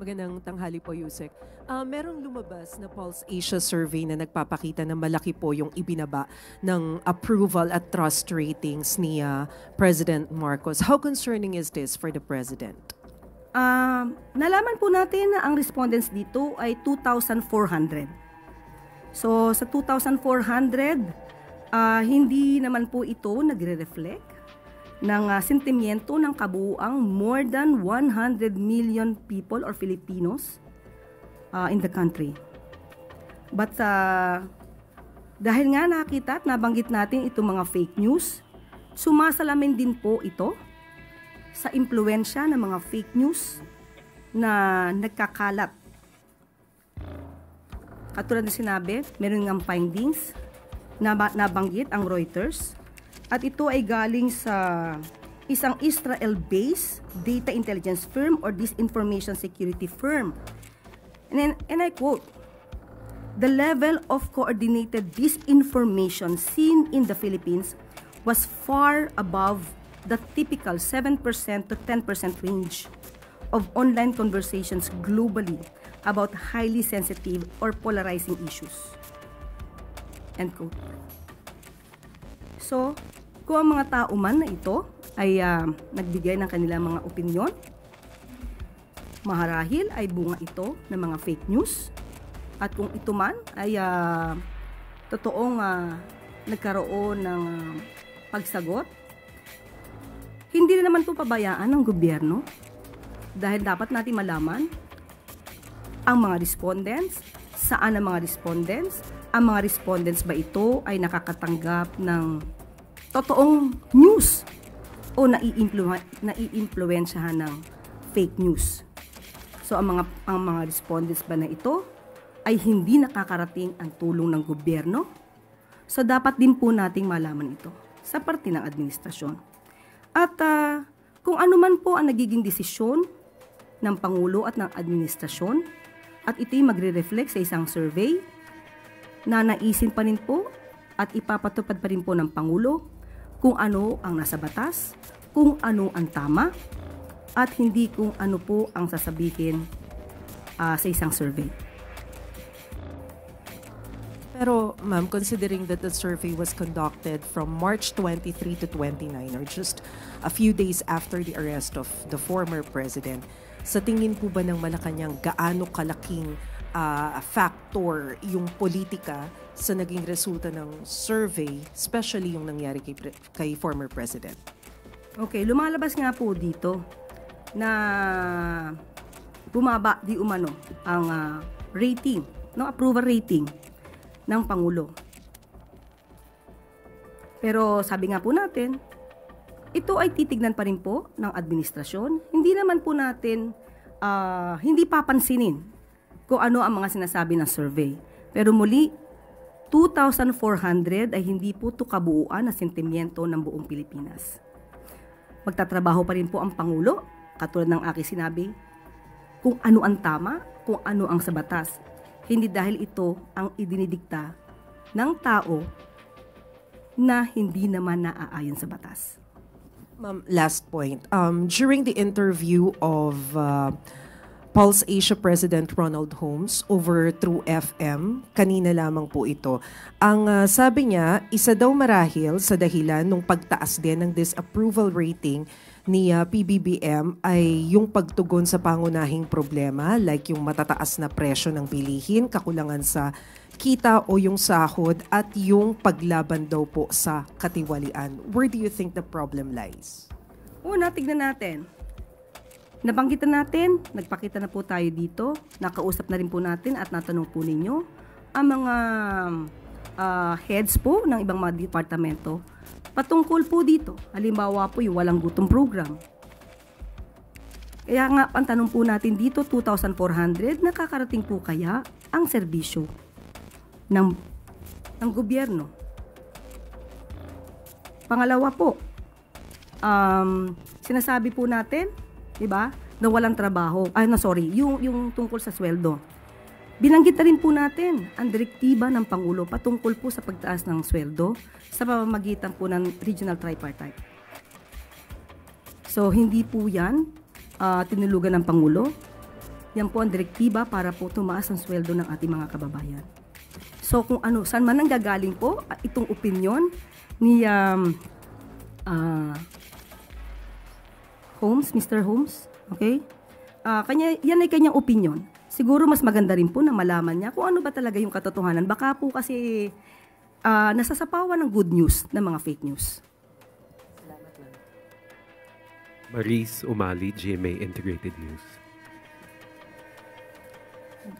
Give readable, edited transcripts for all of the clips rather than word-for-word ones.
Magandang tanghali po, Yusek. Merong lumabas na Pulse Asia survey na nagpapakita na malaki po yung ibinaba ng approval at trust ratings ni President Marcos. How concerning is this for the President? Nalaman po natin na ang respondents dito ay 2,400. So sa 2,400, hindi naman po ito nagre-reflect ng sentimiento ng kabuuang more than 100 million people or Filipinos in the country. But dahil nga nakita at nabanggit natin itong mga fake news, sumasalamin din po ito sa impluensya ng mga fake news na nagkakalat. Katulad na sinabi, meron ng findings na nabanggit ang Reuters. At ito ay galing sa isang Israel-based data intelligence firm or disinformation security firm. And I quote, "The level of coordinated disinformation seen in the Philippines was far above the typical 7% to 10% range of online conversations globally about highly sensitive or polarizing issues." End quote. So, kung ang mga tao man na ito ay nagbigay ng kanilang mga opinyon, maharahil ay bunga ito ng mga fake news. At kung ito man ay totoong nagkaroon ng pagsagot, hindi na naman po pabayaan ng gobyerno dahil dapat natin malaman ang mga respondents, saan ang mga respondents, ang mga respondents ba ito ay nakakatanggap ng totoong news o naiimpluwensyahan ng fake news. So ang mga respondents ba na ito ay hindi nakakarating ang tulong ng gobyerno? So dapat din po nating malaman ito sa parte ng administrasyon. At kung ano man po ang nagiging desisyon ng Pangulo at ng administrasyon, at ito'y magre-reflect sa isang survey na naisin pa rin po at ipapatupad pa rin po ng Pangulo kung ano ang nasa batas, kung ano ang tama, at hindi kung ano po ang sasabihin sa isang survey. Pero ma'am, considering that the survey was conducted from March 23 to 29 or just a few days after the arrest of the former president, sa tingin po ba ng Malacanang gaano kalaking factor yung politika sa naging resulta ng survey, especially yung nangyari kay former president? Okay, lumalabas nga po dito na bumaba di umano ang rating, no, approval rating ng Pangulo. Pero sabi nga po natin, ito ay titignan pa rin po ng administrasyon. Hindi naman po natin hindi papansinin kung ano ang mga sinasabi ng survey. Pero muli, 2,400 ay hindi po ito kabuuan na sentimiento ng buong Pilipinas. Magtatrabaho pa rin po ang Pangulo, katulad ng aking sinabi, kung ano ang tama, kung ano ang sa batas. Hindi dahil ito ang idinidikta ng tao na hindi naman naaayon sa batas. Ma'am, last point. During the interview of Pulse Asia President Ronald Holmes over through FM, kanina lamang po ito. Ang sabi niya, isa daw marahil sa dahilan ng pagtaas din ng disapproval rating ni PBBM ay yung pagtugon sa pangunahing problema like yung matataas na presyo ng bilihin, kakulangan sa kita o yung sahod at yung paglaban daw po sa katiwalian. Where do you think the problem lies? Una, tignan natin. Nabanggitan natin, nagpakita na po tayo dito, nakausap na rin po natin at natanong po ninyo ang mga heads po ng ibang mga departamento patungkol po dito. Halimbawa po yung walang gutom program. Kaya nga, ang tanong po natin dito, 2,400, nakakarating po kaya ang serbisyo ng gobyerno? Pangalawa po, sinasabi po natin, di ba, na walang trabaho. Yung tungkol sa sweldo. Binanggit na rin po natin ang direktiba ng Pangulo patungkol po sa pagtaas ng sweldo sa pamamagitan po ng regional tripartite. So, hindi po yan tinulugan ng Pangulo. Yan po ang direktiba para po tumaas ang sweldo ng ating mga kababayan. So kung saan man nanggagaling po itong opinyon ni Holmes, Mr. Holmes, okay? Yan ay kanyang opinyon. Siguro mas maganda rin po na malaman niya kung ano ba talaga yung katotohanan. Baka po kasi nasasapawan ng good news ng mga fake news. Maris Umali, GMA Integrated News.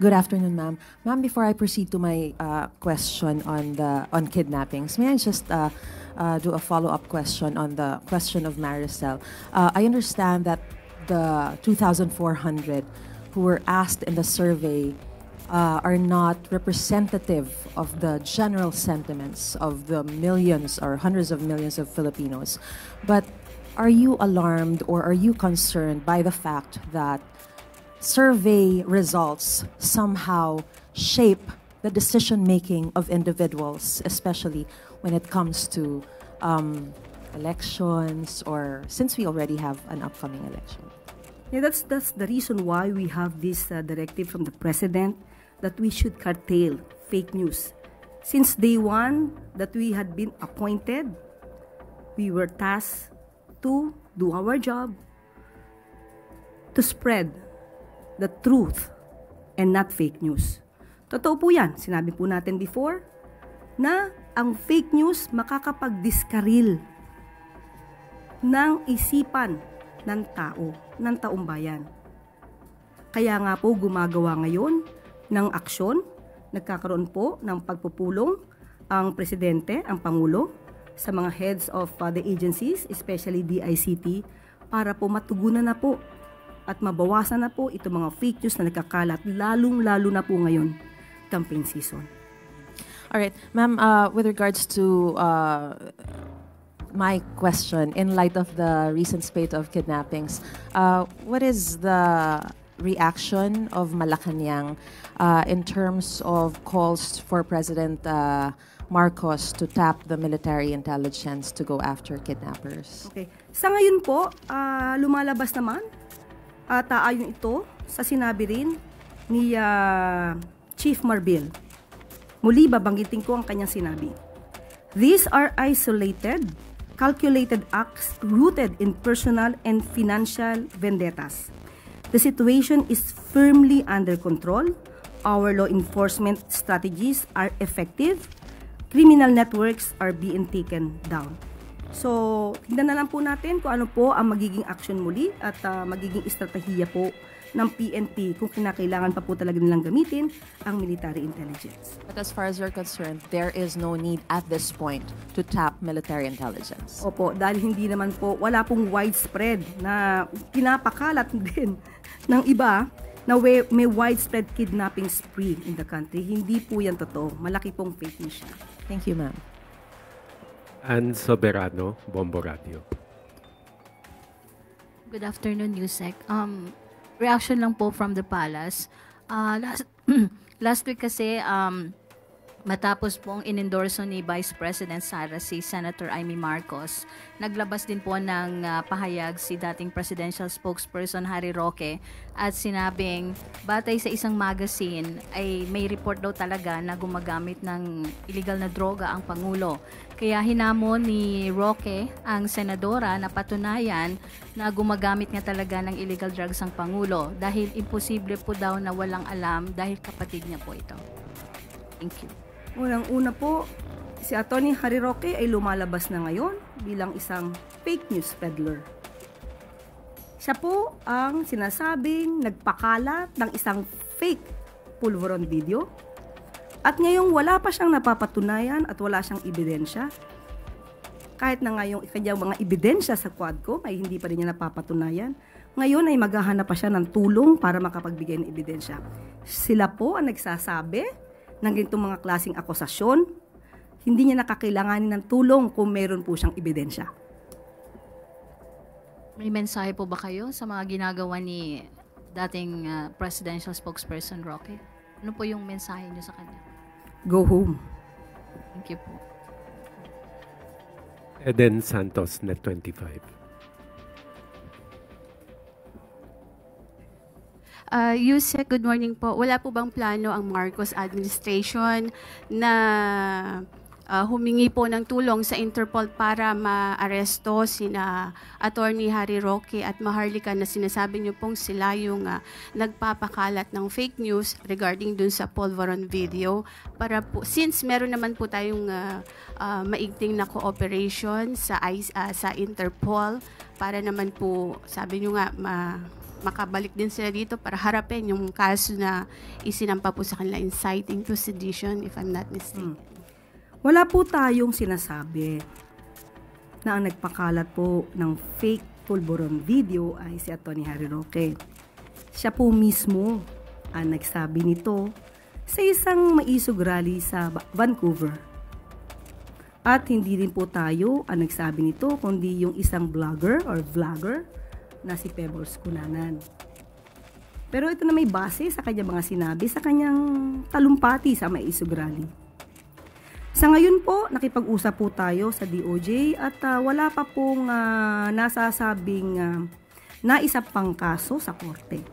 Good afternoon, ma'am. Ma'am, before I proceed to my question on kidnappings, may I just do a follow-up question on the question of Maricel? I understand that the 2,400 who were asked in the survey are not representative of the general sentiments of the millions or hundreds of millions of Filipinos. But are you alarmed or are you concerned by the fact that survey results somehow shape the decision-making of individuals, especially when it comes to elections, or since we already have an upcoming election? Yeah, that's the reason why we have this directive from the President that we should curtail fake news. Since day one that we had been appointed, we were tasked to do our job, to spread the truth and not fake news. Totoo po yan. Sinabi po natin before na ang fake news makakapag-diskaril ng isipan ng tao, ng taong bayan. Kaya nga po gumagawa ngayon ng aksyon, nagkakaroon po ng pagpupulong ang Presidente, ang Pangulo, sa mga heads of the agencies, especially DICT, para po matugunan na po at mabawasan na po itong mga fake news na nagkakalat, lalong-lalo na po ngayon, campaign season. All right. Ma'am, with regards to my question, in light of the recent spate of kidnappings, what is the reaction of Malacanang in terms of calls for President Marcos to tap the military intelligence to go after kidnappers? Okay. Sa ngayon po, lumalabas naman at ayon ito sa sinabi rin ni Chief Marbil. Muli, babanggitin ko ang kanyang sinabi. These are isolated, calculated acts rooted in personal and financial vendettas. The situation is firmly under control. Our law enforcement strategies are effective. Criminal networks are being taken down. So, tignan na lang po natin kung ano po ang magiging action muli at magiging estratehiya po ng PNP kung kinakailangan pa po talaga nilang gamitin ang military intelligence. But as far as you're concerned, there is no need at this point to tap military intelligence. Opo, dahil hindi naman po, wala pong widespread na pinapakalat din ng iba na may widespread kidnapping spree in the country. Hindi po yan totoo. Malaki pong fake news siya. Thank you, ma'am. Ann Soberano, Bombo Radio. Good afternoon, Yusek. Reaction lang po from the palace. Last week kasi, matapos pong in-endorso ni Vice President Sara si Senator Amy Marcos, naglabas din po ng pahayag si dating presidential spokesperson Harry Roque at sinabing batay sa isang magazine ay may report daw talaga na gumagamit ng illegal na droga ang Pangulo. Kaya hinamon ni Roque ang senadora na patunayan na gumagamit nga talaga ng illegal drugs ang Pangulo dahil imposible po daw na walang alam dahil kapatid niya po ito. Thank you. Unang-una po, si Atty. Harry Roque ay lumalabas na ngayon bilang isang fake news peddler. Siya po ang sinasabing nagpakalat ng isang fake pulveron video at ngayong wala pa siyang napapatunayan at wala siyang ebidensya. Kahit na ngayong kanyang mga ebidensya sa Quadcom ay hindi pa rin niya napapatunayan, ngayon ay maghahanap pa siya ng tulong para makapagbigay ng ebidensya. Sila po ang nagsasabi ng ganitong mga klaseng akusasyon, hindi niya nakakailanganin ng tulong kung meron po siyang ebidensya. May mensahe po ba kayo sa mga ginagawa ni dating presidential spokesperson Roque? Ano po yung mensahe niyo sa kanya? Go home. Thank you po. Eden Santos, Net 25. Yusek, good morning po. Wala po bang plano ang Marcos administration na humingi po ng tulong sa Interpol para maaresto sina Attorney Harry Roque at Maharlika na sinasabi niyo pong sila yung nagpapakalat ng fake news regarding dun sa Polvoron video, para po, since meron naman po tayong maigting na cooperation sa Interpol, para naman po, sabi niyo nga, makabalik din sila dito para harapin yung kaso na isinampa po sa kanila, inciting to sedition, if I'm not mistaken. Wala po tayong sinasabi na ang nagpakalat po ng fake Polvoron video ay si Atty. Harry Roque. Siya po mismo ang nagsabi nito sa isang maisog rally sa Vancouver. At hindi rin po tayo ang nagsabi nito, kundi yung isang vlogger na si Pebbles Cunanan. Pero ito na may base sa kanyang mga sinabi sa kanyang talumpati sa maisog rally. Sa ngayon po, nakipag-usap po tayo sa DOJ at wala pa pong nasasabing naisa pang kaso sa korte.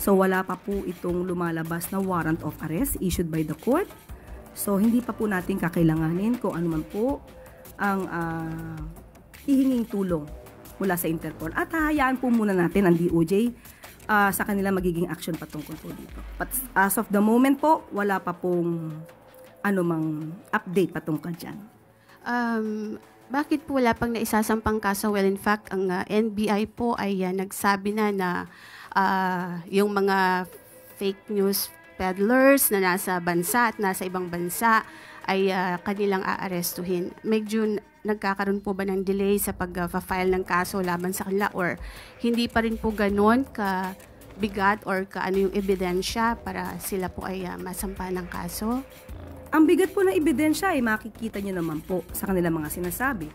So wala pa po itong lumalabas na warrant of arrest issued by the court. So hindi pa po natin kakailanganin kung ano man po ang hihinging tulong mula sa Interpol. At hahayaan po muna natin ang DOJ sa kanila magiging action patungkol po dito. But as of the moment po, wala pa pong anumang update patungkol dyan. Bakit po wala pang naisasampang kaso? Well, in fact, ang NBI po ay nagsabi na yung mga fake news peddlers na nasa bansa at nasa ibang bansa ay kanilang aarestuhin. Medyo nagkakaroon po ba ng delay sa pag-file ng kaso laban sa kanila, or hindi pa rin po ganon ka bigat or kaano yung ebidensya para sila po ay masampa ng kaso? Ang bigat po ng ebidensya ay makikita nyo naman po sa kanilang mga sinasabi.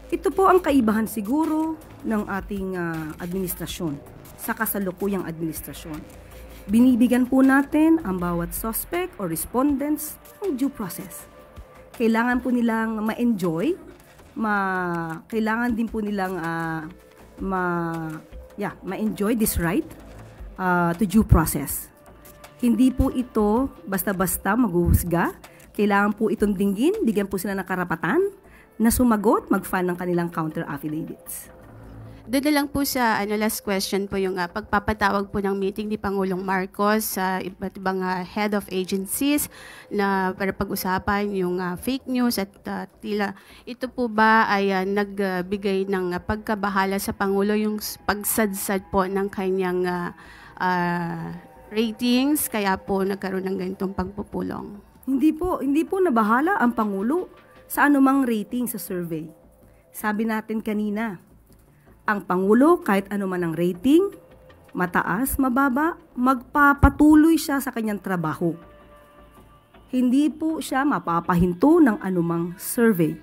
Ito po ang kaibahan siguro ng ating administrasyon sa kasalukuyang administrasyon. Binibigyan po natin ang bawat suspect or respondents ng due process. Kailangan po nilang ma-enjoy, kailangan din po nilang ma-enjoy this right to due process. Hindi po ito basta-basta maghuhusga. Kailangan po itong dinggin, bigyan po sila ng karapatan na sumagot, mag-file ng kanilang counter affidavits. Doon na lang po sa last question po yung pagpapatawag po ng meeting ni Pangulong Marcos sa iba't ibang head of agencies na para pag-usapan yung fake news at tila ito po ba ay nagbigay ng pagkabahala sa Pangulo yung pagsadsad po ng kanyang ratings, kaya po nagkaroon ng ganitong pagpupulong? Hindi po nabahala ang Pangulo sa anumang rating sa survey. Sabi natin kanina, ang Pangulo kahit anuman ang rating, mataas, mababa, magpapatuloy siya sa kanyang trabaho. Hindi po siya mapapahinto ng anumang survey.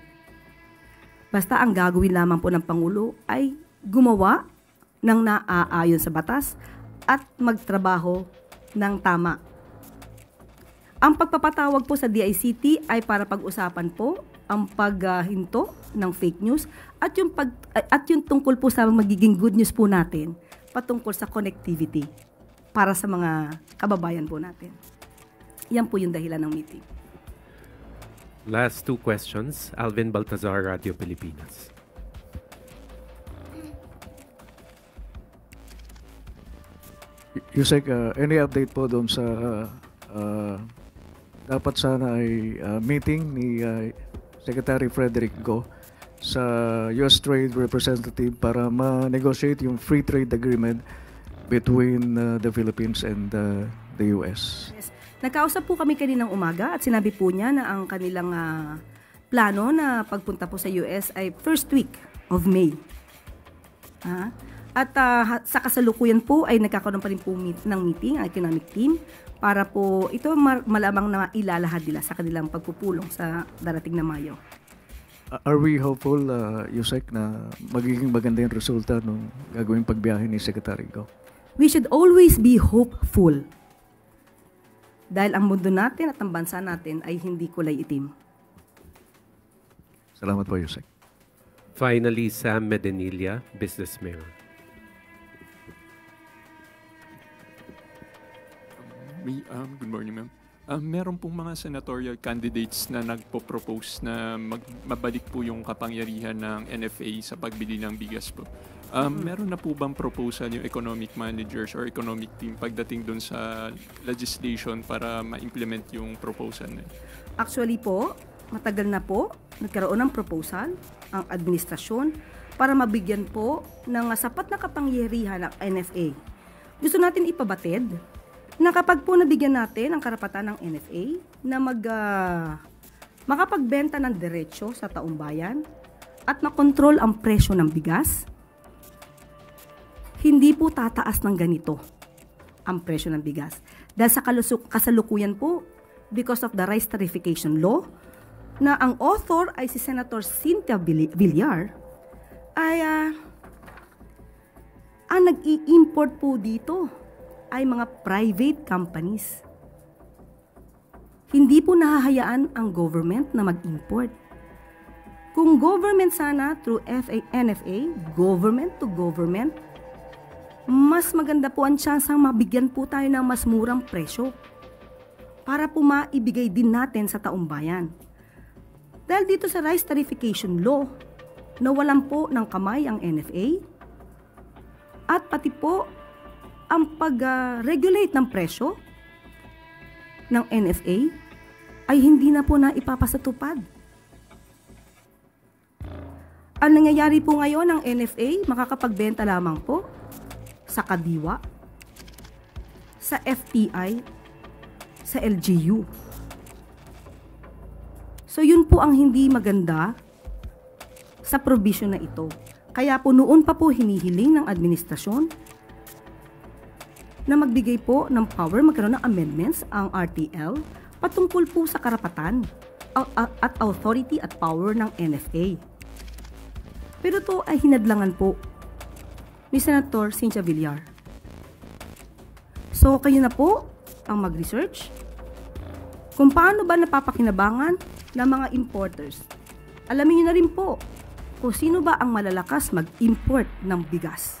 Basta ang gagawin lamang po ng Pangulo ay gumawa ng naaayon sa batas at magtrabaho ng tama. Ang pagpapatawag po sa DICT ay para pag-usapan po ang paghinto ng fake news at yung tungkol po sa magiging good news po natin patungkol sa connectivity para sa mga kababayan po natin. Yan po yung dahilan ng meeting. Last two questions. Alvin Baltazar, Radio Pilipinas. Yusek, any update po doon sa dapat sana ay meeting ni Secretary Frederick Go sa US Trade Representative para ma-negotiate yung free trade agreement between the Philippines and the US. Yes. Nagkausap po kami kaninang umaga at sinabi po niya na ang kanilang plano na pagpunta po sa US ay first week of May. At sa kasalukuyan po ay nagkakaroon pa rin po ng meeting ang economic team para po ito malamang na ilalahad nila sa kanilang pagpupulong sa darating na Mayo. Are we hopeful, Yusek, na magiging maganda yung resulta ng gagawing pagbiyahe ni Secretary Go? We should always be hopeful. Dahil ang mundo natin at ang bansa natin ay hindi kulay itim. Salamat po, Yusek. Finally, Sam Medinilla, Business Mirror. Good morning, ma'am. Meron pong mga senatorial candidates na nagpo-propose na mabalik po yung kapangyarihan ng NFA sa pagbili ng bigas po. Meron na po bang proposal yung economic managers or economic team pagdating dun sa legislation para ma-implement yung proposal na yun? Actually po, matagal na po nagkaroon ng proposal ang administrasyon para mabigyan po ng sapat na kapangyarihan ng NFA. Gusto natin ipabatid na kapag po nabigyan natin ang karapatan ng NFA na makapagbenta ng diretsyo sa taong bayan at makontrol ang presyo ng bigas, hindi po tataas ng ganito ang presyo ng bigas. Dahil sa kasalukuyan po, because of the rice tarification law, na ang author ay si Senator Cynthia Villar, ay ang nag-i-import po dito ay mga private companies. Hindi po nahahayaan ang government na mag-import. Kung government sana through NFA, government to government, mas maganda po ang tsansang mabigyan po tayo ng mas murang presyo para po maibigay din natin sa taong bayan. Dahil dito sa rice tarification law, nawalan po ng kamay ang NFA at pati po ang pag-regulate ng presyo ng NFA ay hindi na po na ipapasatupad. Ang nangyayari po ngayon ng NFA, makakapagbenta lamang po sa Kadiwa, sa FTI, sa LGU. So yun po ang hindi maganda sa provision na ito. Kaya po noon pa po hinihiling ng administrasyon na magbigay po ng power, magkaroon ng amendments ang RTL patungkol po sa karapatan at authority at power ng NFA. Pero ito ay hinadlangan po ni Senator Cynthia Villar. So kayo na po ang mag-research kung paano ba napapakinabangan ng mga importers. Alamin niyo na rin po kung sino ba ang malalakas mag-import ng bigas.